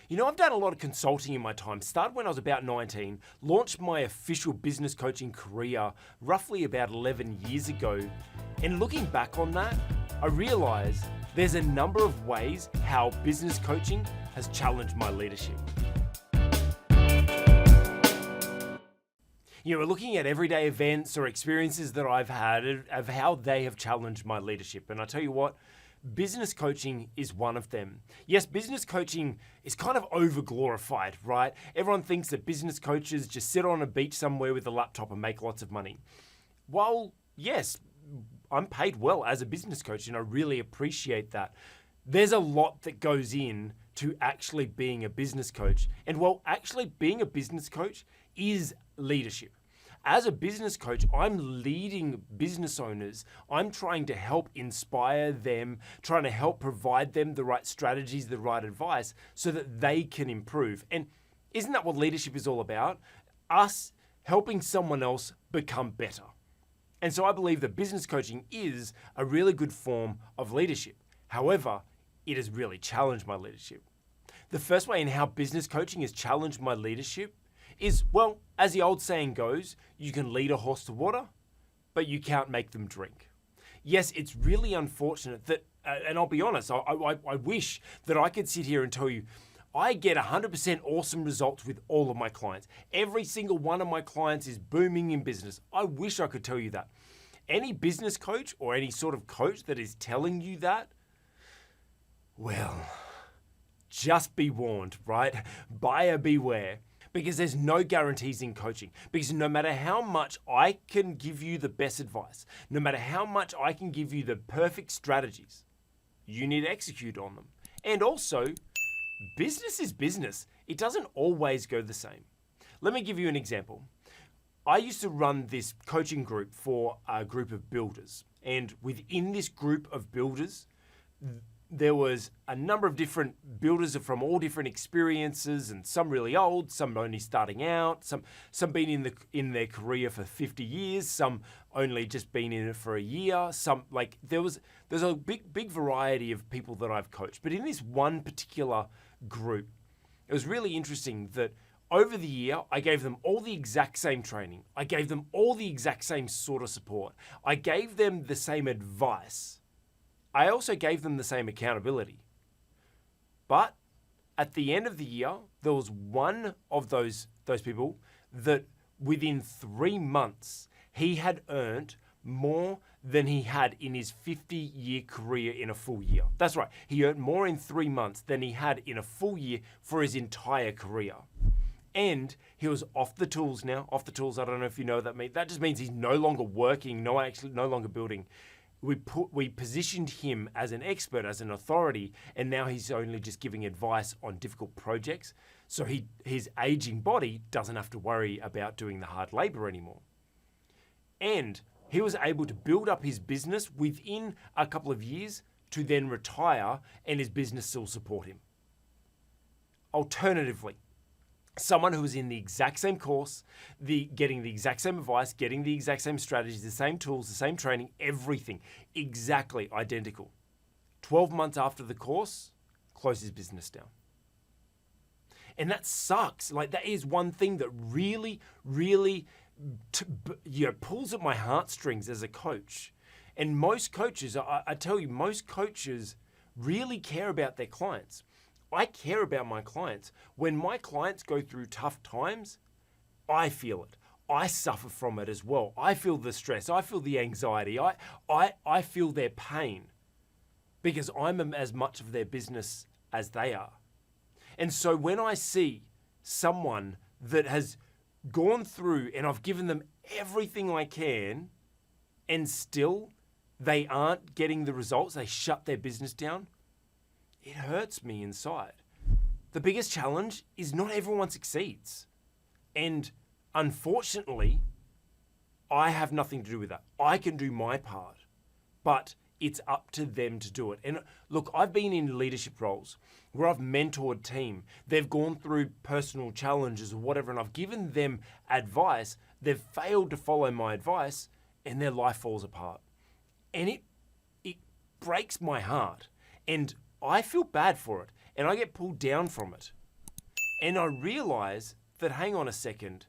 You know, I've done a lot of consulting in my time. Started when I was about 19, launched my official business coaching career roughly about 11 years ago. And looking back on that, I realized there's a number of ways how business coaching has challenged my leadership. You know, we're looking at everyday events or experiences that I've had of how they have challenged my leadership. And I tell you what, business coaching is one of them. Yes, business coaching is kind of over-glorified, right? Everyone thinks that business coaches just sit on a beach somewhere with a laptop and make lots of money. While, yes, I'm paid well as a business coach and I really appreciate that, there's a lot that goes in to actually being a business coach. And while actually being a business coach is leadership. As a business coach, I'm leading business owners. I'm trying to help inspire them, trying to help provide them the right strategies, the right advice so that they can improve. And isn't that what leadership is all about? Us helping someone else become better. And so I believe that business coaching is a really good form of leadership. However, it has really challenged my leadership. The first way in how business coaching has challenged my leadership is, well, as the old saying goes, you can lead a horse to water, but you can't make them drink. Yes, it's really unfortunate that, and I'll be honest, I wish that I could sit here and tell you, I get 100% awesome results with all of my clients. Every single one of my clients is booming in business. I wish I could tell you that. Any business coach or any sort of coach that is telling you that, well, just be warned, right? Buyer beware. Because there's no guarantees in coaching. Because no matter how much I can give you the best advice, no matter how much I can give you the perfect strategies, you need to execute on them. And also, business is business. It doesn't always go the same. Let me give you an example. I used to run this coaching group for a group of builders. And within this group of builders, there was a number of different builders from all different experiences, and some really old, some only starting out, some been in their career for 50 years, some only just been in it for a year, some there's a big variety of people that I've coached. But in this one particular group, it was really interesting that over the year, I gave them all the exact same training. I gave them all the exact same sort of support. I gave them the same advice. I also gave them the same accountability. But at the end of the year, there was one of those people that within 3 months, he had earned more than he had in his 50-year career in a full year. That's right. He earned more in 3 months than he had in a full year for his entire career. And he was off the tools now. Off the tools, I don't know if you know what that means. That just means he's no longer working, no longer building. We positioned him as an expert, as an authority, and now he's only just giving advice on difficult projects. So his aging body doesn't have to worry about doing the hard labor anymore. And he was able to build up his business within a couple of years to then retire and his business still support him. Alternatively, someone who was in the exact same course, getting the exact same advice, getting the exact same strategies, the same tools, the same training, everything exactly identical. 12 months after the course, closed his business down. And that sucks. That is one thing that really, really pulls at my heartstrings as a coach. And most coaches, I tell you, most coaches really care about their clients. I care about my clients. When my clients go through tough times, I feel it. I suffer from it as well. I feel the stress. I feel the anxiety. I feel their pain because I'm as much of their business as they are. And so when I see someone that has gone through and I've given them everything I can and still they aren't getting the results, they shut their business down, it hurts me inside. The biggest challenge is not everyone succeeds. And unfortunately, I have nothing to do with that. I can do my part, but it's up to them to do it. And look, I've been in leadership roles where I've mentored team. They've gone through personal challenges or whatever, and I've given them advice. They've failed to follow my advice, and their life falls apart. And it breaks my heart. And I feel bad for it, and I get pulled down from it. And I realize that, hang on a second,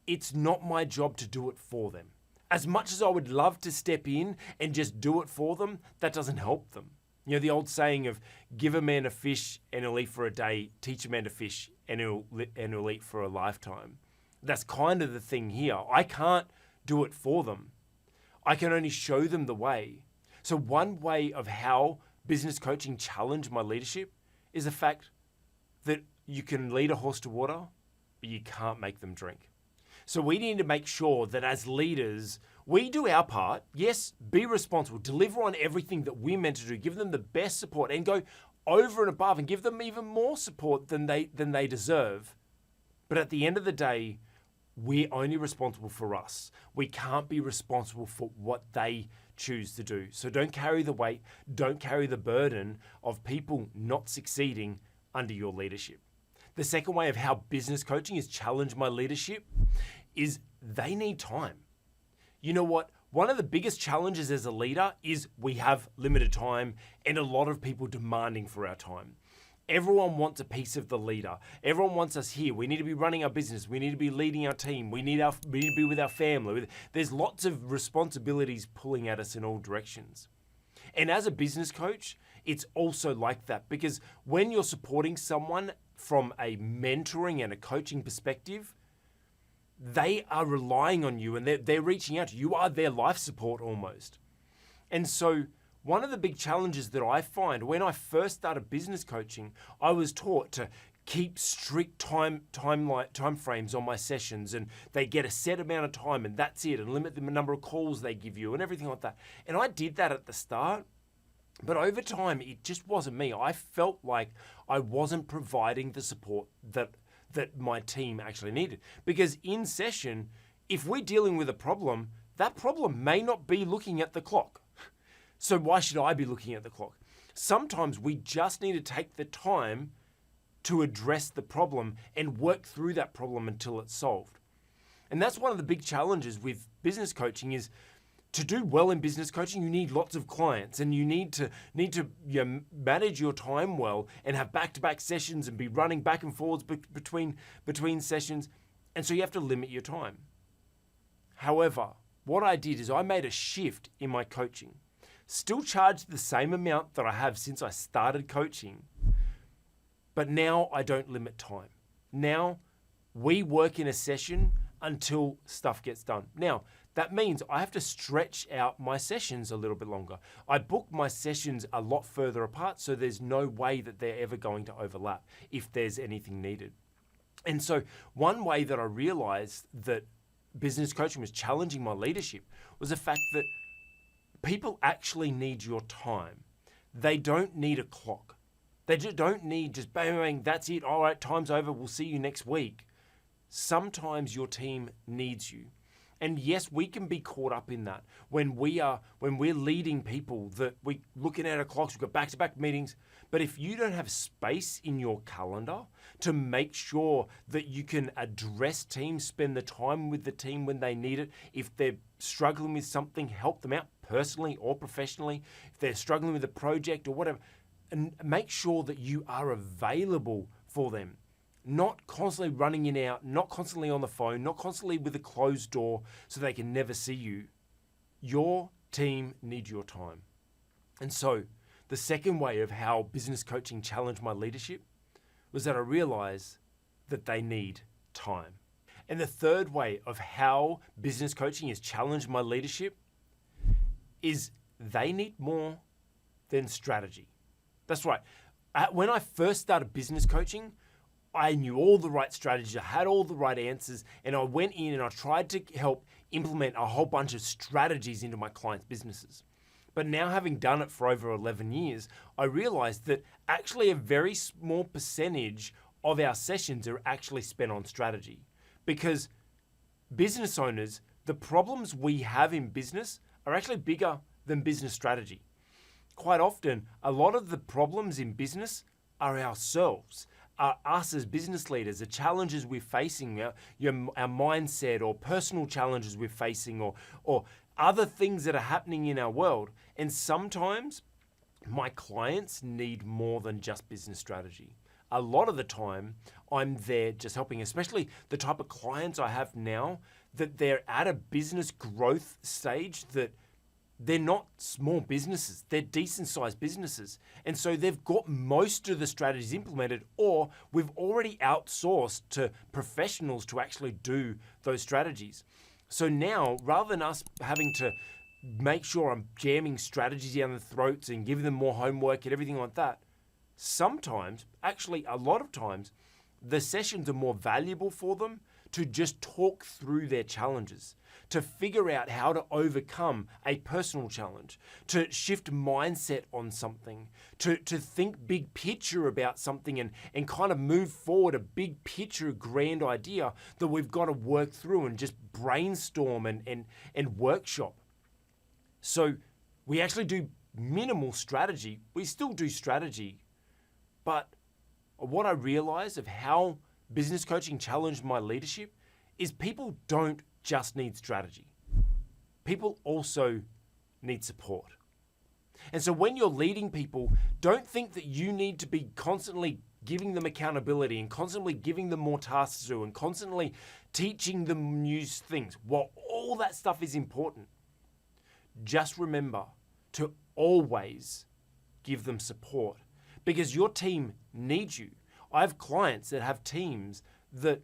it's not my job to do it for them. As much as I would love to step in and just do it for them, that doesn't help them. You know, the old saying of give a man a fish and he'll eat for a day, teach a man to fish and he'll eat for a lifetime. That's kind of the thing here. I can't do it for them. I can only show them the way. So one way of how business coaching challenged my leadership is the fact that you can lead a horse to water, but you can't make them drink. So we need to make sure that as leaders, we do our part. Yes, be responsible, deliver on everything that we're meant to do, give them the best support and go over and above and give them even more support than they deserve. But at the end of the day, we're only responsible for us. We can't be responsible for what they choose to do. So don't carry the weight, don't carry the burden of people not succeeding under your leadership. The second way of how business coaching has challenged my leadership is they need time. You know what? One of the biggest challenges as a leader is we have limited time and a lot of people demanding for our time. Everyone wants a piece of the leader. Everyone wants us here. We need to be running our business. We need to be leading our team. We need to be with our family. There's lots of responsibilities pulling at us in all directions. And as a business coach, it's also like that, because when you're supporting someone from a mentoring and a coaching perspective, they are relying on you and they're reaching out to you. You are their life support almost. And so one of the big challenges that I find when I first started business coaching, I was taught to keep strict time frames on my sessions, and they get a set amount of time and that's it, and limit the number of calls they give you and everything like that. And I did that at the start, but over time it just wasn't me. I felt like I wasn't providing the support that my team actually needed. Because in session, if we're dealing with a problem, that problem may not be looking at the clock. So why should I be looking at the clock? Sometimes we just need to take the time to address the problem and work through that problem until it's solved. And that's one of the big challenges with business coaching is to do well in business coaching, you need lots of clients and you need to manage your time well and have back-to-back sessions and be running back and forwards between sessions. And so you have to limit your time. However, what I did is I made a shift in my coaching. Still charged the same amount that I have since I started coaching, but now I don't limit time. Now we work in a session until stuff gets done. Now, that means I have to stretch out my sessions a little bit longer. I book my sessions a lot further apart, so there's no way that they're ever going to overlap if there's anything needed. And so one way that I realized that business coaching was challenging my leadership was the fact that people actually need your time. They don't need a clock. They just don't need just bang, bang, that's it. All right, time's over. We'll see you next week. Sometimes your team needs you. And yes, we can be caught up in that when we're leading people, that we're looking at our clocks, we've got back-to-back meetings. But if you don't have space in your calendar to make sure that you can address teams, spend the time with the team when they need it, if they're struggling with something, help them out personally or professionally, if they're struggling with a project or whatever, and make sure that you are available for them. Not constantly running in and out, not constantly on the phone, not constantly with a closed door so they can never see you. Your team needs your time. And so the second way of how business coaching challenged my leadership was that I realized that they need time. And the third way of how business coaching has challenged my leadership is they need more than strategy. That's right. When I first started business coaching, I knew all the right strategies, I had all the right answers, and I went in and I tried to help implement a whole bunch of strategies into my clients' businesses. But now, having done it for over 11 years, I realized that actually a very small percentage of our sessions are actually spent on strategy. Because business owners, the problems we have in business are actually bigger than business strategy. Quite often, a lot of the problems in business are ourselves. Us as business leaders, the challenges we're facing, our mindset or personal challenges we're facing, or other things that are happening in our world. And sometimes my clients need more than just business strategy. A lot of the time, I'm there just helping, especially the type of clients I have now that they're at a business growth stage that they're not small businesses, they're decent sized businesses. And so they've got most of the strategies implemented, or we've already outsourced to professionals to actually do those strategies. So now, rather than us having to make sure I'm jamming strategies down their throats and giving them more homework and everything like that, sometimes, actually a lot of times, the sessions are more valuable for them to just talk through their challenges, to figure out how to overcome a personal challenge, to shift mindset on something, to think big picture about something and kind of move forward a big picture, grand idea that we've got to work through and just brainstorm and workshop. So we actually do minimal strategy. We still do strategy, but what I realized of how business coaching challenged my leadership is people don't just need strategy. People also need support. And so when you're leading people, don't think that you need to be constantly giving them accountability and constantly giving them more tasks to do and constantly teaching them new things. While all that stuff is important, just remember to always give them support, because your team needs you. I have clients that have teams that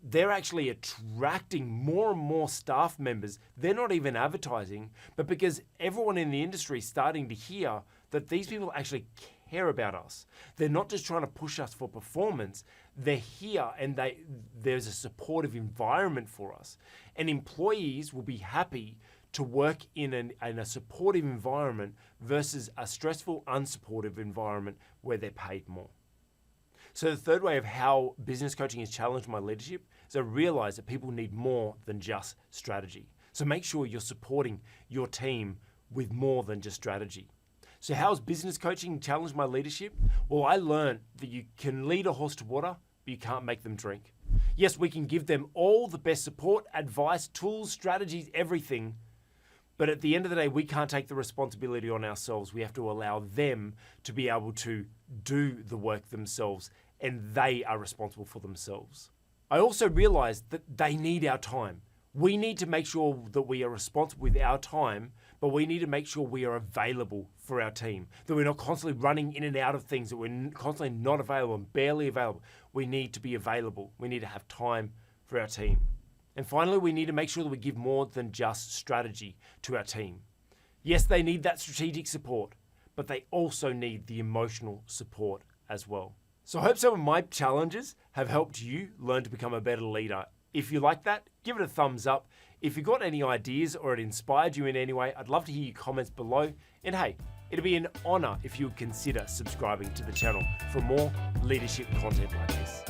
they're actually attracting more and more staff members. They're not even advertising, but because everyone in the industry is starting to hear that these people actually care about us. They're not just trying to push us for performance. They're here and there's a supportive environment for us. And employees will be happy to work in a supportive environment versus a stressful, unsupportive environment where they're paid more. So the third way of how business coaching has challenged my leadership is I realize that people need more than just strategy. So make sure you're supporting your team with more than just strategy. So how has business coaching challenged my leadership? Well, I learned that you can lead a horse to water, but you can't make them drink. Yes, we can give them all the best support, advice, tools, strategies, everything. But at the end of the day, we can't take the responsibility on ourselves. We have to allow them to be able to do the work themselves, and they are responsible for themselves. I also realized that they need our time. We need to make sure that we are responsible with our time, but we need to make sure we are available for our team, that we're not constantly running in and out of things, that we're constantly not available and barely available. We need to be available. We need to have time for our team. And finally, we need to make sure that we give more than just strategy to our team. Yes, they need that strategic support, but they also need the emotional support as well. So I hope some of my challenges have helped you learn to become a better leader. If you like that, give it a thumbs up. If you've got any ideas or it inspired you in any way, I'd love to hear your comments below. And hey, it'd be an honor if you would consider subscribing to the channel for more leadership content like this.